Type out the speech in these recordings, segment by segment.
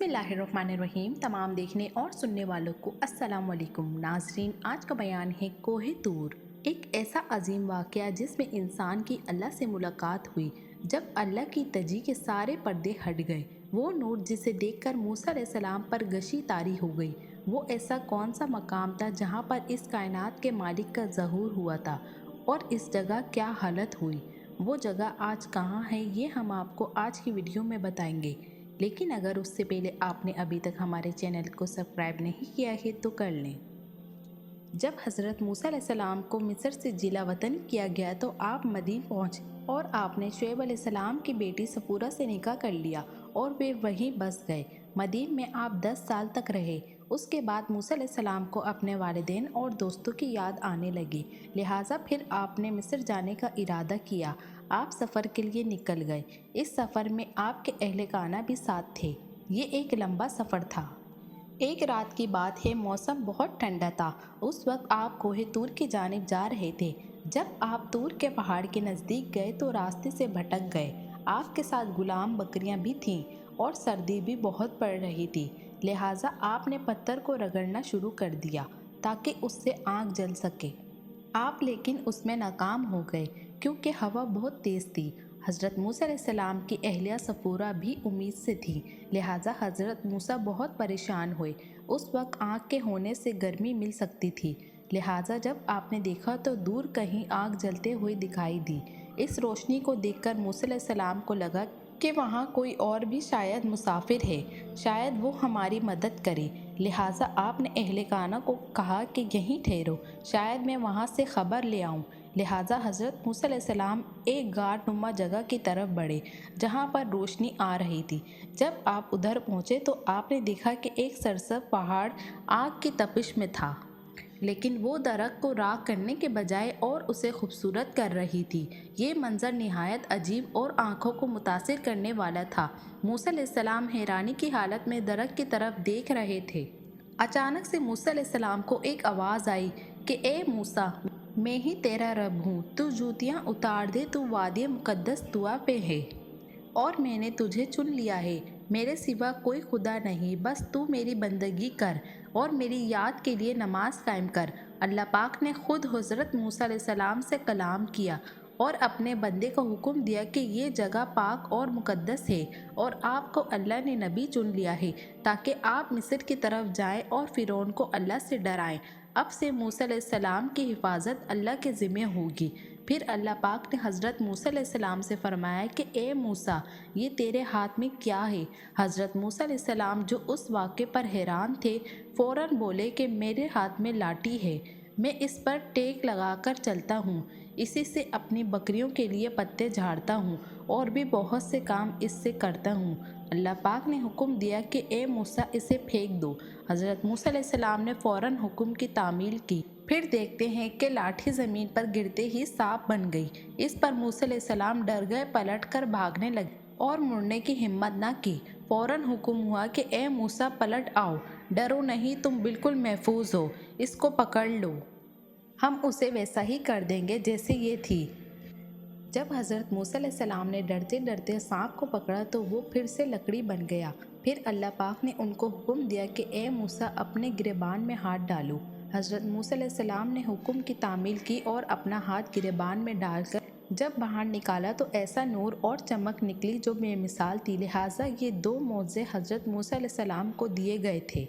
बिस्मिल्लाहिर्रहमानिर्रहीम। तमाम देखने और सुनने वालों को अस्सलाम वालेकुम। नाजरीन, आज का बयान है कोहे तूर। एक ऐसा अजीम वाक़या जिसमें इंसान की अल्लाह से मुलाकात हुई जब अल्लाह की तजी के सारे पर्दे हट गए। वो नूर जिसे देखकर मूसा अलैहिस्सलाम पर गशी तारी हो गई। वो ऐसा कौन सा मकाम था जहाँ पर इस कायनात के मालिक का ज़हूर हुआ था, और इस जगह क्या हालत हुई। वो जगह आज कहाँ है, ये हम आपको आज की वीडियो में बताएंगे। लेकिन अगर उससे पहले आपने अभी तक हमारे चैनल को सब्सक्राइब नहीं किया है तो कर लें। जब हज़रत मूसा अलैहिस्सलाम को मिस्र से जिला वतन किया गया तो आप मदीन पहुँचे और आपने शुएब अलैहिस्सलाम की बेटी सफूरा से निकाह कर लिया और वे वहीं बस गए। मदीन में आप 10 साल तक रहे। उसके बाद मूसा अलैहिस्सलाम को अपने वालिदैन और दोस्तों की याद आने लगी, लिहाजा फिर आपने मिस्र जाने का इरादा किया। आप सफ़र के लिए निकल गए। इस सफ़र में आपके अहले खाना भी साथ थे। ये एक लंबा सफ़र था। एक रात की बात है, मौसम बहुत ठंडा था। उस वक्त आप कोहे तूर की जानिब जा रहे थे। जब आप तूर के पहाड़ के नज़दीक गए तो रास्ते से भटक गए। आपके साथ गुलाम बकरियां भी थीं और सर्दी भी बहुत पड़ रही थी, लिहाजा आपने पत्थर को रगड़ना शुरू कर दिया ताकि उससे आग जल सके। आप लेकिन उसमें नाकाम हो गए क्योंकि हवा बहुत तेज़ थी। हज़रत मूसा अलैहिस्सलाम की अहलिया सफूरा भी उम्मीद से थी, लिहाजा हज़रत मूसा बहुत परेशान हुए। उस वक्त आग के होने से गर्मी मिल सकती थी, लिहाजा जब आपने देखा तो दूर कहीं आग जलते हुए दिखाई दी। इस रोशनी को देखकर मूसा अलैहिस्सलाम को लगा कि वहाँ कोई और भी शायद मुसाफिर है, शायद वो हमारी मदद करे। लिहाजा आपने अहले खाना को कहा कि यहीं ठहरो, शायद मैं वहाँ से खबर ले आऊँ। लिहाजा हज़रत मूसा अलैहिस्सलाम एक गार नुमा जगह की तरफ बढ़े जहाँ पर रोशनी आ रही थी। जब आप उधर पहुँचे तो आपने देखा कि एक सरसब्ज़ पहाड़ आग की तपिश में था, लेकिन वो दरख्त को राख करने के बजाय और उसे खूबसूरत कर रही थी। ये मंजर निहायत अजीब और आंखों को मुतासिर करने वाला था। मूसा अलैहिस्सलाम हैरानी की हालत में दरख्त की तरफ देख रहे थे। अचानक से मूसा अलैहिस्सलाम को एक आवाज़ आई कि ए मूसा, मैं ही तेरा रब हूँ, तू जूतियाँ उतार दे, तू वादी मुकद्दस तुआ पे है और मैंने तुझे चुन लिया है। मेरे सिवा कोई खुदा नहीं, बस तू मेरी बंदगी कर और मेरी याद के लिए नमाज कायम कर। अल्लाह पाक ने खुद हज़रत मूसा अलैहिस्सलाम से कलाम किया और अपने बंदे को हुक्म दिया कि ये जगह पाक और मुकद्दस है और आपको अल्लाह ने नबी चुन लिया है ताकि आप मिस्र की तरफ जाएं और फ़िरौन को अल्लाह से डराएं। अब से मूसा अलैहिस्सलाम की हिफाजत अल्लाह के ज़िम्मे होगी। फिर अल्लाह पाक ने हज़रत मूसा अलैहिस्सलाम से फरमाया कि ए मूसा, ये तेरे हाथ में क्या है। हज़रत मूसा अलैहिस्सलाम जो उस वाक़े पर हैरान थे, फ़ौरन बोले कि मेरे हाथ में लाठी है, मैं इस पर टेक लगाकर चलता हूँ, इसी से अपनी बकरियों के लिए पत्ते झाड़ता हूँ और भी बहुत से काम इससे करता हूँ। अल्लाह पाक ने हुक्म दिया कि ए मूसा, इसे फेंक दो। हज़रत मूसा अलैहिस्सलाम ने फ़ौरन हुक्म की तामील की। फिर देखते हैं कि लाठी ज़मीन पर गिरते ही सांप बन गई। इस पर मूसा अलैहिस्सलाम डर गए, पलट कर भागने लगे और मुड़ने की हिम्मत न की। फ़ौरन हुक्म हुआ कि ए मूसा, पलट आओ, डरो नहीं, तुम बिल्कुल महफूज हो, इसको पकड़ लो, हम उसे वैसा ही कर देंगे जैसे ये थी। जब हज़रत मूसा अलैहिस्सलाम ने डरते डरते सांप को पकड़ा तो वो फिर से लकड़ी बन गया। फिर अल्लाह पाक ने उनको हुक्म दिया कि ए मूसा, अपने गिरेबान में हाथ डालो। हज़रत मूसा अलैहिस्सलाम ने हुक्म की तामील की और अपना हाथ गिरेबान में डालकर जब बाहर निकाला तो ऐसा नूर और चमक निकली जो बेमिसाल थी। लिहाजा ये दो मौज़े हज़रत मूसा अलैहिस्सलाम को दिए गए थे।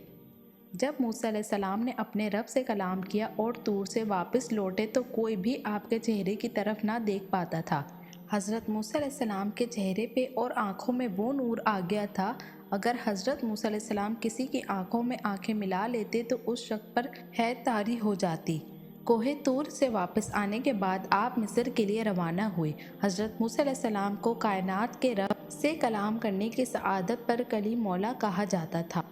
जब मूसा अलैहिस्सलाम ने अपने रब से कलाम किया और तूर से वापस लौटे तो कोई भी आपके चेहरे की तरफ ना देख पाता था। हज़रत मूसा अलैहिस्सलाम के चेहरे पे और आँखों में वो नूर आ गया था, अगर हज़रत मूसा अलैहिस्सलाम किसी की आँखों में आँखें मिला लेते तो उस शख्स पर हैत तारी हो जाती। कोहे तूर से वापस आने के बाद आप मिस्र के लिए रवाना हुए। हज़रत मूसा अलैहिस्सलाम को कायनात के रब से कलाम करने की सआदत पर कलीम मौला कहा जाता था।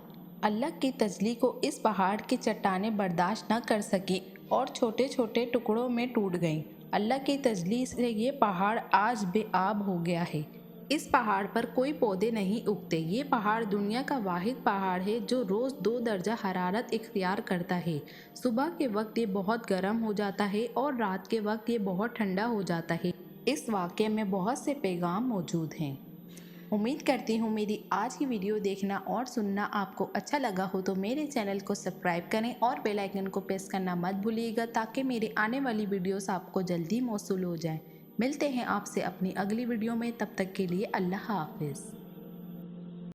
अल्लाह की तजली को इस पहाड़ की चट्टानें बर्दाश्त न कर सकी और छोटे छोटे टुकड़ों में टूट गईं। अल्लाह की तजली से ये पहाड़ आज बेआब हो गया है। इस पहाड़ पर कोई पौधे नहीं उगते। ये पहाड़ दुनिया का वाहिद पहाड़ है जो रोज़ 2 दर्जा हरारत इख्तियार करता है। सुबह के वक्त ये बहुत गर्म हो जाता है और रात के वक्त ये बहुत ठंडा हो जाता है। इस वाक़े में बहुत से पैगाम मौजूद हैं। امید کرتی ہوں میری آج کی ویڈیو دیکھنا اور سننا آپ کو اچھا لگا ہو تو میرے چینل کو سبسکرائب کریں اور بیل آئیکن کو پریس کرنا مت بھولیے گا تاکہ میرے آنے والی ویڈیوز آپ کو جلدی موصول ہو جائیں۔ ملتے ہیں آپ سے اپنی اگلی ویڈیو میں، تب تک کے لیے اللہ حافظ۔